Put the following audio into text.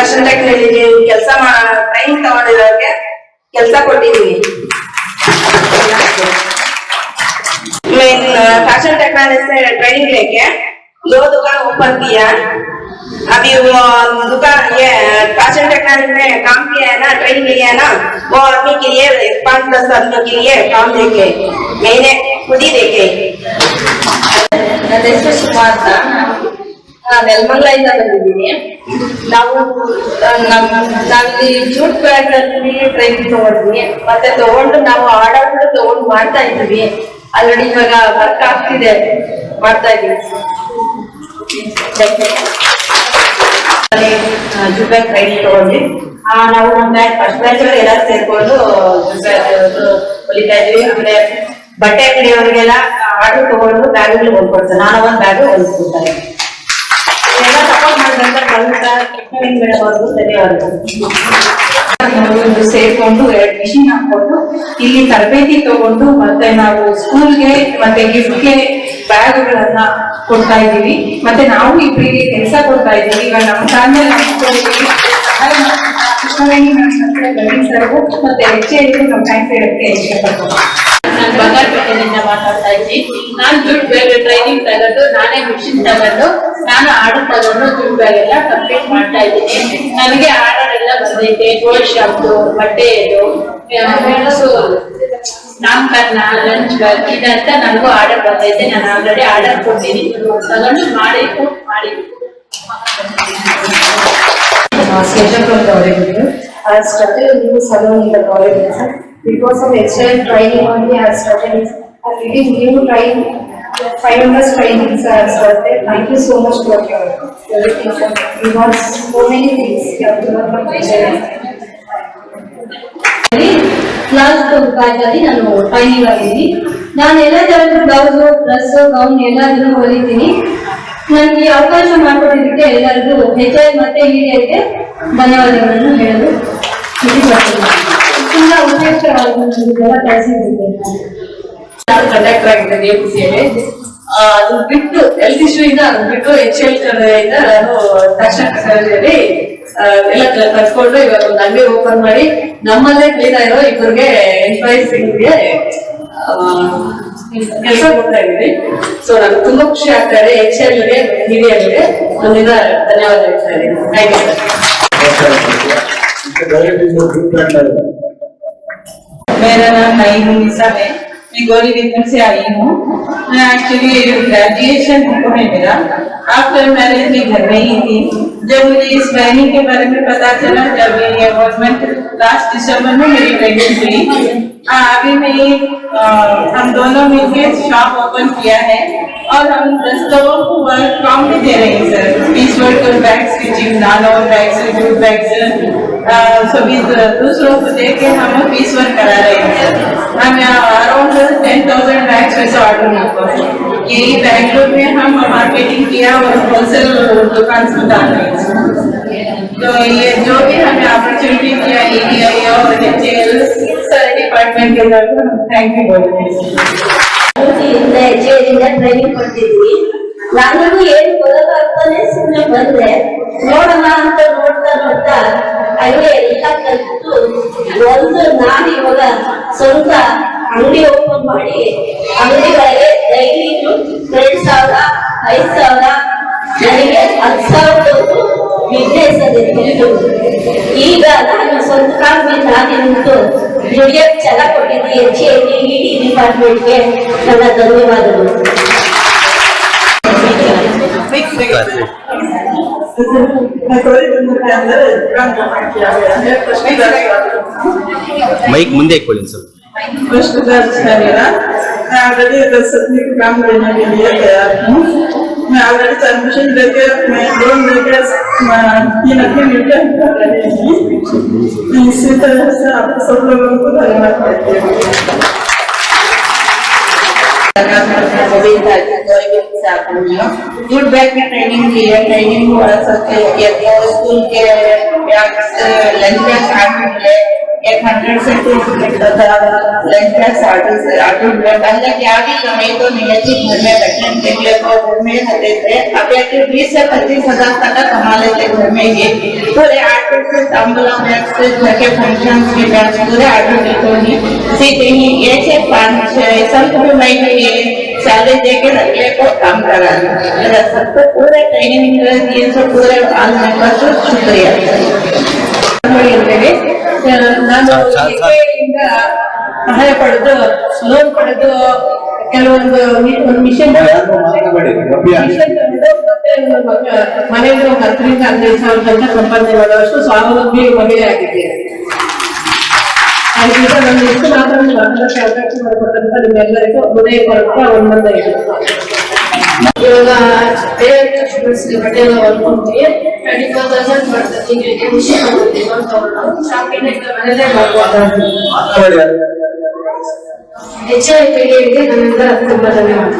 Fashion technology ಕೆಲಸ training ತಗೊಂಡಿರೋರಿಗೆ ಕೆಲಸ ಕೊಟ್ಟಿದ್ದೀವಿ. मेन फैशन टेक्नोलॉजी से ट्रेनिंग लेके 2 दुकान ओपन किया. अभी वो दुकान ये फैशन टेक्नोलॉजी में काम किया है ना, ट्रेनिंग लिया है ना, वो आदमी के लिए 5-10 आदमी के लिए काम देके मैंने खुद ही देखे. ನನ್ನ ಹೆಸರು ಸುಮಾರ್ತಾ, ನೆಲಮಂಗಲದಿಂದ ಬಂದಿದ್ದೀನಿ. ನಾವಿಲ್ಲಿ ಜೂಟ್ ಬ್ಯಾಗ್ ಅಲ್ಲಿ ಟ್ರೈನಿಂಗ್ ತಗೊಂಡ್ವಿ. ಮತ್ತೆ ತಗೊಂಡು ನಾವು ಆರ್ಡರ್ ತಗೊಂಡು ಮಾಡ್ತಾ ಇದ್ವಿ. ಆಲ್ರೆಡಿ ಇವಾಗ ವರ್ಕ್ ಆಗ್ತಿದೆ, ಮಾಡ್ತಾ ಇದ್ದೀವಿ. ಜೂಟ್ ಬ್ಯಾಗ್ ಟ್ರೈನಿಂಗ್ ತಗೊಂಡ್ವಿ. ನಾವು ನಮ್ಮ ಫಸ್ಟ್ ಬ್ಯಾಚ್ ಎಲ್ಲ ಸೇರ್ಕೊಂಡು ಹೊಲಿತಾ ಇದ್ವಿ. ಆಮೇಲೆ ಬಟ್ಟೆ ಅಂಗಡಿಯವರಿಗೆಲ್ಲ ಆರ್ಡರ್ ತಗೊಂಡು ಬ್ಯಾಗ್ಗಳು ಹೊಲ್ಕೊಡ್ತಾರೆ. ನಾನು ಒಂದು ಬ್ಯಾಗ್ ಹೊಲ್ಕೊಡ್ತಾರೆ. ಎಲ್ಲ ಸಪೋರ್ಟ್ ಮಾಡಿದಂತ ಮೇಡಮ್ ಅವ್ರಿಗೂ ಧನ್ಯವಾದಗಳು. ಸೇರ್ಕೊಂಡು 2 ಮಿಷಿನ್ ಹಾಕೊಂಡು ಇಲ್ಲಿ ತರಬೇತಿ ತಗೊಂಡು ಮತ್ತೆ ನಾವು ಸ್ಕೂಲ್ಗೆ ಮತ್ತೆ ಗಿಫ್ಟ್ಗೆ ಬ್ಯಾಗ್ಗಳನ್ನ ಕೊಡ್ತಾ ಇದ್ದೀವಿ. ಮತ್ತೆ ನಾವು ಇಬ್ಬರಿಗೆ ಕೆಲಸ ಕೊಡ್ತಾ ಇದ್ದೀವಿ. ಈಗ ನಮ್ಮ ಚಾನಲ್ ಸರ್ಗೂ ಮತ್ತೆ ಹೆಚ್ಚು ನಮ್ಮ ಥ್ಯಾಂಕ್ಸ್ ಹೇಳಕ್ಕೆ ಇಷ್ಟಪಡ್ತೀನಿ. ನಾನು ಬಂಗಾರಪೇಟೆಯಿಂದ ಮಾತಾಡ್ತಾ ಇದ್ದೀನಿ. ನಾನು ಜೂಟ್ ಬ್ಯಾಗ್ ಟ್ರೈನಿಂಗ್ ತಗೊಂಡು ನಾನೇ ಮಿಷಿನ್ ತಗೊಂಡು ನಾನು ಆರ್ಡರ್ ತಗೊಂಡು ಜೂಟ್ ಬ್ಯಾಗ್ ಎಲ್ಲ ಕಂಪ್ಲೀಟ್ ಮಾಡ್ತಾ ಇದ್ದೀನಿ. ನನಗೆ ಆರ್ಡರ್ ಎಲ್ಲ ಬಂದೈತೆ. ಗೋಲ್ಡ್ ಶಾಪ್ದು, ಬಟ್ಟೆದು, ನಾಮಕರಣ, ಲಂಚ್ ಬ್ಯಾಗ್ ಇದಂತ ನನಗೂ ಆರ್ಡರ್ ಬಂದೈತೆ. ನಾನು ಆಲ್ರೆಡಿ ಆರ್ಡರ್ ಕೊಡ್ತೀನಿ, ತಗೊಂಡು ಮಾಡಿ schedule from the origin. I started a new salon in the origin. Because of excellent training only, I started getting new training. 5 months training I started. Thank you so much for your everything. We want so many things. You have to learn from excellence. Class ಕಾಲೇಜಲ್ಲಿ ನಾನು training ಆಗಿದ್ದೀನಿ. ನಾನು ಎಲ್ಲ ತರದ blouse, dress, gown ಎಲ್ಲದನ್ನು ಹೊಲಿತೀನಿ. ನನಗೆ ಅವಕಾಶ ಮಾಡಿಕೊಟ್ಟಿದ್ದಕ್ಕೆ ಎಲ್ಲರಿಗೂ HI ಮತ್ತೆ ಹಿರಿಯರಿಗೆ ಧನ್ಯವಾದಗಳನ್ನು ಹೇಳಲು ತುಂಬಾ ಉಪಯುಕ್ತವಾದ ಕಳಿಸಿದ್ದೇನೆ. ನಾನು ಕಂಡಕ್ಟರ್ ಆಗಿದ್ದೇನೆ APCಯಲ್ಲಿ. ಅದು ಬಿಟ್ಟು ಹೆಲ್ತ್ ಇಶ್ಯೂ ಇಂದ ಅದು ಬಿಟ್ಟು HL ಕಡೆಯಿಂದ ನಾನು ಫ್ಯಾಷನ್ ಟೆಕ್ನಾಲಜಿಯಲ್ಲಿ ಎಲ್ಲ ಕಲ್ತ್ಕೊಂಡು ಇವಾಗ ಒಂದು ಅಂಗಡಿ ಓಪನ್ ಮಾಡಿ ನಮ್ಮಲ್ಲೇ ಕ್ಲೀನ್ ಇರೋ ಇಬ್ಬರಿಗೆ ಎಂಪ್ಲಾಯೀಸ್ಗೆ ಕೆಲಸ ಕೊಡ್ತಾ ಇದ್ದೀವಿ. ಸೊ ನನಗೆ ತುಂಬಾ ಖುಷಿ ಆಗ್ತಾ ಇದೆ. HLಗೆ ಹಿರಿಯರಿಗೆ ನನ್ನಿಂದ ಧನ್ಯವಾದ ಹೇಳ್ತಾ ಇದ್ದೀನಿ. मेरा नाम नईम निसा है. मैं गौरीबिदनूर से आई हूँ. मैं एक्चुअली ग्रेजुएशन है मेरा. आफ्टर मैरिज में घर में ही थी. जब मुझे इस ट्रेनिंग के बारे में पता चला, जब ये गवर्नमेंट लास्ट दिसंबर में मेरी प्रेगनेंट हुई. अभी मैं हम दोनों मिलकर शॉप ओपन किया है और हम 10 लोगों को वर्क फ्रॉम भी दे रहे हैं sir. Piece work, bag stitching, nano bags, jute bags सभी दूसरों को दे के हम पीस वर्क करा रहे हैं. हम अराउंड 10,000 बैग्स वैसे ऑर्डर मिलता है. यही बैंगलोर में हम मार्केटिंग किया और होलसेल दुकान से डाल रहे हैं. तो ये जो भी हमें अपॉर्चुनिटी दिया EDI और HL सारे डिपार्टमेंट के तरफ हम थैंक यू बोलते हैं. ಟ್ರೈನಿಂಗ್ ಕೊಡ್ತಿದ್ವಿ. ನಾನು ಏನು ಬರೋದಾಗ್ತಾನೆ ಸುಮ್ಮನೆ ಬಂದೆ. ನೋಡೋಣ ಅಂತ ನೋಡ್ತಾ ಹಂಗೆ ಎಲ್ಲ ಕಲಿತು ನಾನು ಇವಾಗ ಸ್ವಂತ ಅಂಗಡಿ ಓಪನ್ ಮಾಡಿ ಅಂಗಡಿಗಳಿಗೆ ಡೈಲಿ 2,000, 5,000 ನನಗೆ 10,000 ಬಿಸ್ನೆಸ್ ಅದೇ. ಈಗ ನಾನು ಸ್ವಂತ ಕಾಲ ಮೇಲೆ ನಾನೇ ನಿಂತು ದುಡಿಯೋಕೆ ಛಲ ಕೊಟ್ಟಿದ್ದೆ. HL ED ಡಿಪಾರ್ಟ್ಮೆಂಟ್ಗೆ ನನ್ನ ಧನ್ಯವಾದಗಳು. ಮೈಕ್ ಮುಂದೆ ಇಟ್ಕೊಳ್ಳಿ ಸರ್. फर्स्ट दर्ज है मेरा. मैं ऑलरेडी 10 आदमी को काम लेने के लिए तैयार हूँ. मैं ऑलरेडी परमिशन लेके मैं लोन लेके 3 आदमी मिलकर कर रहे हैं. इसी तरह से आप सब लोगों को धन्यवाद देती हूँ. जूट बैग की ट्रेनिंग की है. ट्रेनिंग बड़ा सकते स्कूल के लंच बैग मिले 100 से 200 लंच बैग ऑर्डर मिले. पहले क्या भी कमाई तो नहीं थी घर में बैठने के लिए, तो घर में रहते थे. अभी 20 से 25 हजार तक कमा लेते घर में ही. पूरे आर्टिस्ट तंबलम एक्सप्रेस के फंक्शंस के बैच पूरे आर्टिस्ट होगी सीधे ही ये से 5-6 साल में मैंने ये सैलरी देके रखले को काम करा मेरा सबको पूरे ट्रेनिंग ये सब पूरे ऑल मेंबर्स शुक्रिया ಮಾಡಿ ಅಂತೇಳಿ ನಾನು ಇಂದ ಸಹಾಯ ಪಡೆದು ಲೋನ್ ಪಡೆದು ಕೆಲವೊಂದು ಒಂದು ಮಿಷನ್ ಮನೆಯಿಂದ ಒಂದು 10ರಿಂದ 15,000 ತನಕ ಸಂಪಾದನೆ ಮಾಡುವಷ್ಟು ಸ್ವಾವಲಂಬಿ ಮಹಿಳೆ ಆಗಿದ್ದೇನೆ. ಅದರಿಂದ ನಾನು ಎಷ್ಟು ಮಾತ್ರ ಮಾತಾಡೋಕ್ಕೆ ಅವಕಾಶ ಮಾಡಿಕೊಟ್ಟಂತ ನಿಮ್ಮೆಲ್ಲರಿಗೂ ಹೃದಯಪೂರ್ವಕ ಒಂದೊಂದು ಇದೆ. ಇವಾಗ ಬೇರೆ ಸ್ಟೂಡೆಂಟ್ಸ್ಗೆ ಬಟ್ಟೆ ಎಲ್ಲ ಹೊಲ್ಕೊಂಡ್ವಿ 24,000 ಬರ್ತದೆ. ತಿಂಗಳಿಗೆ ಖುಷಿ ಆಗುತ್ತೆ. ಶಾಪಿಂಗ್ ಮನೇಲೆ ಮಾಡ್ಬೋದು. ಹೆಚ್ಚಾಗಿ ನನ್ನಿಂದ ತುಂಬಾ ಧನ್ಯವಾದ.